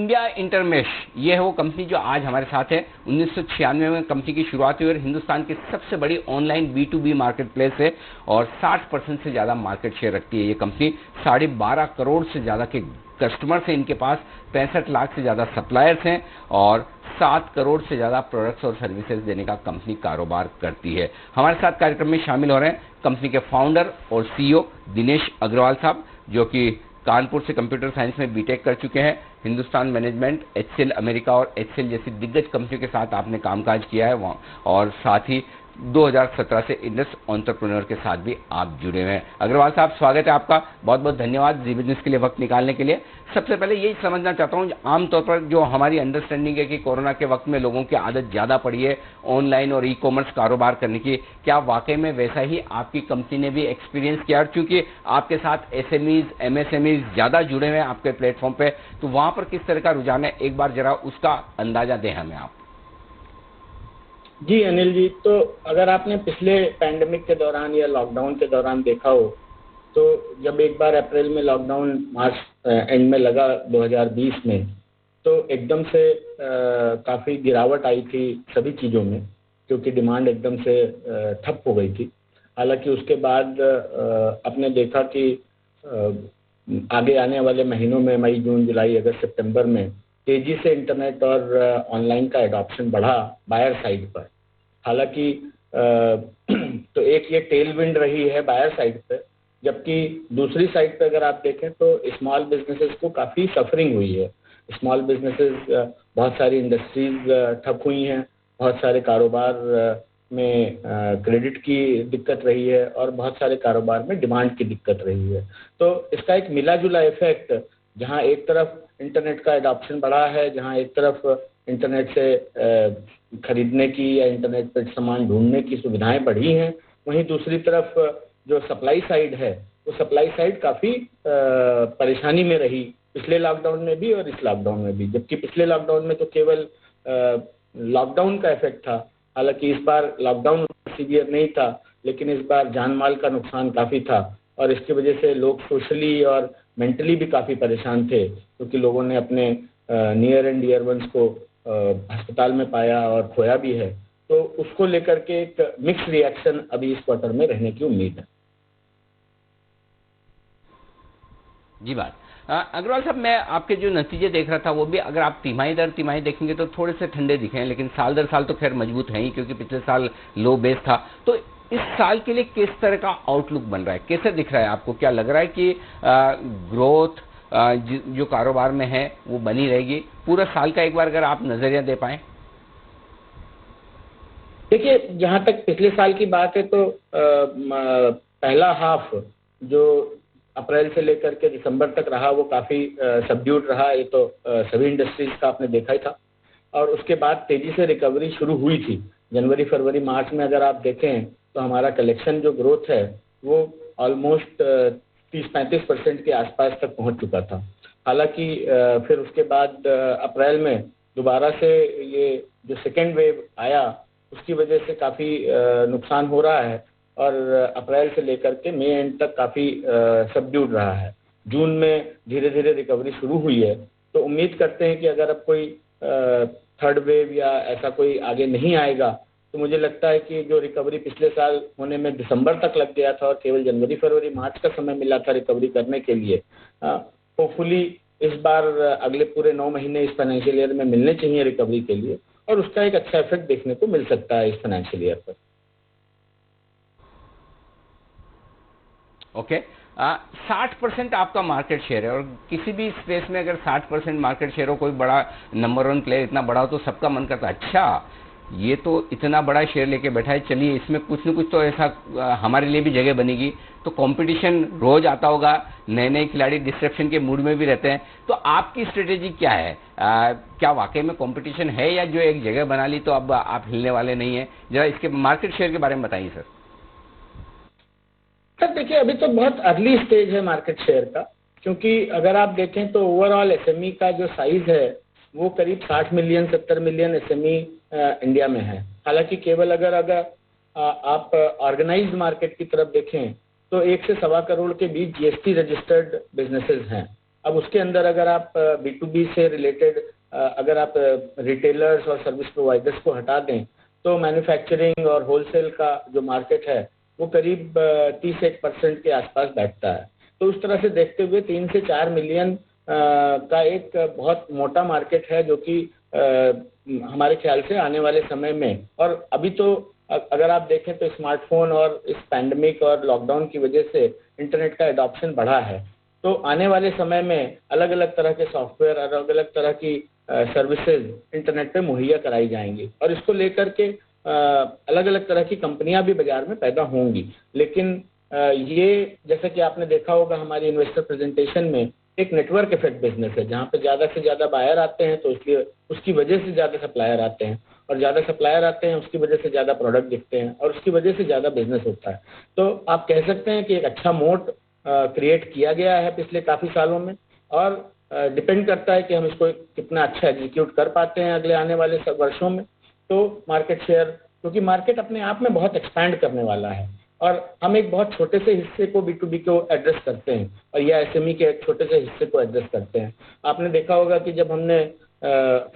India Intermesh, ये है वो कंपनी जो आज हमारे साथ है। 1996 में कंपनी की शुरुआत हुई और हिंदुस्तान की सबसे बड़ी ऑनलाइन B2B मार्केट प्लेस है और 60% से ज़्यादा मार्केट शेयर रखती है ये कंपनी। 12.5 करोड़ से ज़्यादा के कस्टमर्स हैं इनके पास, 65 लाख से ज़्यादा सप्लायर्स हैं और 7 करोड़ से ज़्यादा प्रोडक्ट्स और सर्विसेज देने का कंपनी कारोबार करती है। हमारे साथ कार्यक्रम में शामिल हो रहे हैं कंपनी के फाउंडर और CEO दिनेश अग्रवाल साहब, जो कि कानपुर से कंप्यूटर साइंस में B.Tech कर चुके हैं। हिंदुस्तान मैनेजमेंट, HCL अमेरिका और HCL जैसी दिग्गज कंपनियों के साथ आपने कामकाज किया है वहाँ, और साथ ही 2017 से इंडस एंटरप्रेन्योर के साथ भी आप जुड़े हुए हैं। अग्रवाल साहब, स्वागत है आपका, बहुत बहुत धन्यवाद जी बिजनेस के लिए वक्त निकालने के लिए। सबसे पहले यही समझना चाहता हूँ, आमतौर पर जो हमारी अंडरस्टैंडिंग है कि कोरोना के वक्त में लोगों की आदत ज़्यादा पड़ी है ऑनलाइन और ई-कॉमर्स कारोबार करने की, क्या वाकई में वैसा ही आपकी कंपनी ने भी एक्सपीरियंस किया? क्योंकि आपके साथ SMEs MSMEs ज़्यादा जुड़े हुए हैं आपके प्लेटफॉर्म पे, तो वहाँ पर किस तरह का रुझान है, एक बार जरा उसका अंदाजा दें हमें आप। जी अनिल जी, तो अगर आपने पिछले पैंडेमिक के दौरान या लॉकडाउन के दौरान देखा हो, तो जब एक बार अप्रैल में लॉकडाउन मार्च एंड में लगा 2020 में, तो एकदम से काफ़ी गिरावट आई थी सभी चीज़ों में, क्योंकि डिमांड एकदम से ठप हो गई थी। हालांकि उसके बाद आपने देखा कि आगे आने वाले महीनों में मई जून जुलाई अगस्त सितंबर में तेजी से इंटरनेट और ऑनलाइन का एडॉप्शन बढ़ा बायर साइड पर। हालांकि तो एक ये टेल विंड रही है बायर साइड पर, जबकि दूसरी साइड पर अगर आप देखें तो स्मॉल बिजनेसेस को काफ़ी सफरिंग हुई है। स्मॉल बिजनेसेस, बहुत सारी इंडस्ट्रीज ठप हुई हैं, बहुत सारे कारोबार में क्रेडिट की दिक्कत रही है और बहुत सारे कारोबार में डिमांड की दिक्कत रही है। तो इसका एक मिला जुला इफेक्ट, जहां एक तरफ इंटरनेट का एडॉप्शन बढ़ा है, जहां एक तरफ इंटरनेट से खरीदने की या इंटरनेट पर सामान ढूंढने की सुविधाएं बढ़ी हैं, वहीं दूसरी तरफ जो सप्लाई साइड है, वो सप्लाई साइड काफ़ी परेशानी में रही पिछले लॉकडाउन में भी और इस लॉकडाउन में भी। जबकि पिछले लॉकडाउन में तो केवल लॉकडाउन का इफेक्ट था, हालांकि इस बार लॉकडाउन सीवियर नहीं था, लेकिन इस बार जान माल का नुकसान काफ़ी था और इसकी वजह से लोग सोशली और मेंटली भी काफ़ी परेशान थे, क्योंकि लोगों ने अपने नियर एंड डियर वंस को अस्पताल में पाया और खोया भी है। तो उसको लेकर के एक मिक्स रिएक्शन अभी इस क्वार्टर में रहने की उम्मीद है। जी बात अग्रवाल साहब, मैं आपके जो नतीजे देख रहा था वो भी अगर आप तिमाही दर तिमाही देखेंगे तो थोड़े से ठंडे दिखे हैं, लेकिन साल दर साल तो खैर मजबूत है ही, क्योंकि पिछले साल लो बेस था। तो इस साल के लिए किस तरह का आउटलुक बन रहा है, कैसे दिख रहा है आपको? क्या लग रहा है कि ग्रोथ जो कारोबार में है वो बनी रहेगी? पूरा साल का एक बार अगर आप नजरिया दे पाए। देखिए, जहाँ तक पिछले साल की बात है तो पहला हाफ जो अप्रैल से लेकर के दिसंबर तक रहा वो काफ़ी सबड्यूड रहा। ये तो सभी इंडस्ट्रीज का आपने देखा ही था। और उसके बाद तेजी से रिकवरी शुरू हुई थी। जनवरी फरवरी मार्च में अगर आप देखें तो हमारा कलेक्शन जो ग्रोथ है वो ऑलमोस्ट 30-35% के आसपास तक पहुंच चुका था। हालांकि फिर उसके बाद अप्रैल में दोबारा से ये जो सेकेंड वेव आया, उसकी वजह से काफ़ी नुकसान हो रहा है और अप्रैल से लेकर के मई एंड तक काफ़ी सबड्यूड रहा है। जून में धीरे धीरे रिकवरी शुरू हुई है, तो उम्मीद करते हैं कि अगर अब कोई थर्ड वेव या ऐसा कोई आगे नहीं आएगा तो मुझे लगता है कि जो रिकवरी पिछले साल होने में दिसंबर तक लग गया था और केवल जनवरी फरवरी मार्च का समय मिला था रिकवरी करने के लिए, होपफुली इस बार अगले पूरे 9 महीने इस फाइनेंशियल ईयर में मिलने चाहिए रिकवरी के लिए, और उसका एक अच्छा इफेक्ट देखने को मिल सकता है इस फाइनेंशियल ईयर पर। ओके, 60% आपका मार्केट शेयर है और किसी भी स्पेस में अगर 60% मार्केट शेयर हो, कोई बड़ा नंबर 1 प्लेयर इतना बड़ा हो तो सबका मन करता है अच्छा ये तो इतना बड़ा शेयर लेके बैठा है, चलिए इसमें कुछ न कुछ तो ऐसा हमारे लिए भी जगह बनेगी। तो कंपटीशन रोज आता होगा, नए नए खिलाड़ी डिस्ट्रप्शन के मूड में भी रहते हैं, तो आपकी स्ट्रेटेजी क्या है? क्या वाकई में कंपटीशन है या जो एक जगह बना ली तो अब आप हिलने वाले नहीं हैं? जरा इसके मार्केट शेयर के बारे में बताइए सर। सर देखिए, अभी तो बहुत अर्ली स्टेज है मार्केट शेयर का, क्योंकि अगर आप देखें तो ओवरऑल एसएमई का जो साइज है वो करीब 60 मिलियन 70 मिलियन एसएमई इंडिया में है। हालांकि केवल अगर आप ऑर्गेनाइज्ड मार्केट की तरफ देखें तो 1 से 1.25 करोड़ के बीच जीएसटी रजिस्टर्ड बिजनेसेस हैं। अब उसके अंदर अगर आप B2B से रिलेटेड अगर आप रिटेलर्स और सर्विस प्रोवाइडर्स को हटा दें तो मैन्युफैक्चरिंग और होलसेल का जो मार्केट है वो करीब 30% के आसपास बैठता है। तो उस तरह से देखते हुए 3 से 4 मिलियन का एक बहुत मोटा मार्केट है जो कि हमारे ख्याल से आने वाले समय में, और अभी तो अगर आप देखें तो स्मार्टफोन और इस पैंडेमिक और लॉकडाउन की वजह से इंटरनेट का एडॉप्शन बढ़ा है। तो आने वाले समय में अलग अलग तरह के सॉफ्टवेयर, अलग अलग तरह की सर्विसेज इंटरनेट पे मुहैया कराई जाएंगी और इसको लेकर के अलग अलग तरह की कंपनियां भी बाजार में पैदा होंगी। लेकिन ये जैसा कि आपने देखा होगा हमारी इन्वेस्टर प्रेजेंटेशन में, एक नेटवर्क इफेक्ट बिजनेस है जहाँ पे ज़्यादा से ज़्यादा बायर आते हैं तो इसलिए उसकी वजह से ज़्यादा सप्लायर आते हैं, और ज़्यादा सप्लायर आते हैं उसकी वजह से ज़्यादा प्रोडक्ट दिखते हैं और उसकी वजह से ज़्यादा बिजनेस होता है। तो आप कह सकते हैं कि एक अच्छा मोड क्रिएट किया गया है पिछले काफ़ी सालों में, और डिपेंड करता है कि हम इसको कितना अच्छा एग्जीक्यूट कर पाते हैं अगले आने वाले वर्षों में। तो मार्केट शेयर, क्योंकि मार्केट अपने आप में बहुत एक्सपैंड करने वाला है और हम एक बहुत छोटे से हिस्से को B2B को एड्रेस करते हैं और या SME के एक छोटे से हिस्से को एड्रेस करते हैं। आपने देखा होगा कि जब हमने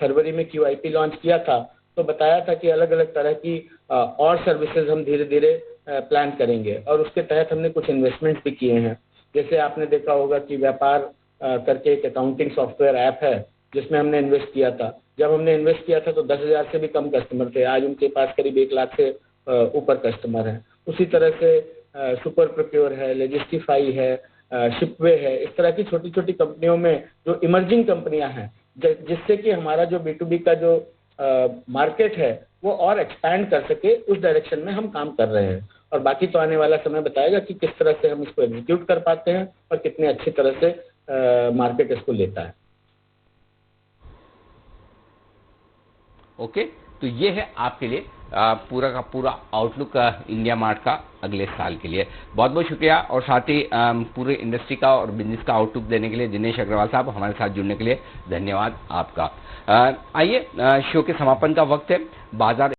फरवरी में QIP लॉन्च किया था तो बताया था कि अलग अलग तरह की और सर्विसेज हम धीरे धीरे प्लान करेंगे और उसके तहत हमने कुछ इन्वेस्टमेंट भी किए हैं। जैसे आपने देखा होगा कि व्यापार करके एक अकाउंटिंग सॉफ्टवेयर ऐप है जिसमें हमने इन्वेस्ट किया था। जब हमने इन्वेस्ट किया था तो 10,000 से भी कम कस्टमर थे, आज उनके पास करीब 1 लाख से ऊपर कस्टमर हैं। उसी तरह से सुपर प्रोक्योर है, लेजिस्टिफाई है, शिपवे है, इस तरह की छोटी छोटी कंपनियों में जो इमर्जिंग कंपनियां हैं जिससे कि हमारा जो B2B का जो मार्केट है वो और एक्सपैंड कर सके, उस डायरेक्शन में हम काम कर रहे हैं। और बाकी तो आने वाला समय बताएगा कि किस तरह से हम इसको एग्जीक्यूट कर पाते हैं और कितने अच्छी तरह से मार्केट इसको लेता है। ओके, तो ये है आपके लिए पूरा का पूरा आउटलुक इंडिया मार्ट का अगले साल के लिए। बहुत बहुत शुक्रिया, और साथ ही पूरे इंडस्ट्री का और बिजनेस का आउटलुक देने के लिए दिनेश अग्रवाल साहब, हमारे साथ जुड़ने के लिए धन्यवाद आपका। आइए, शो के समापन का वक्त है। बाजार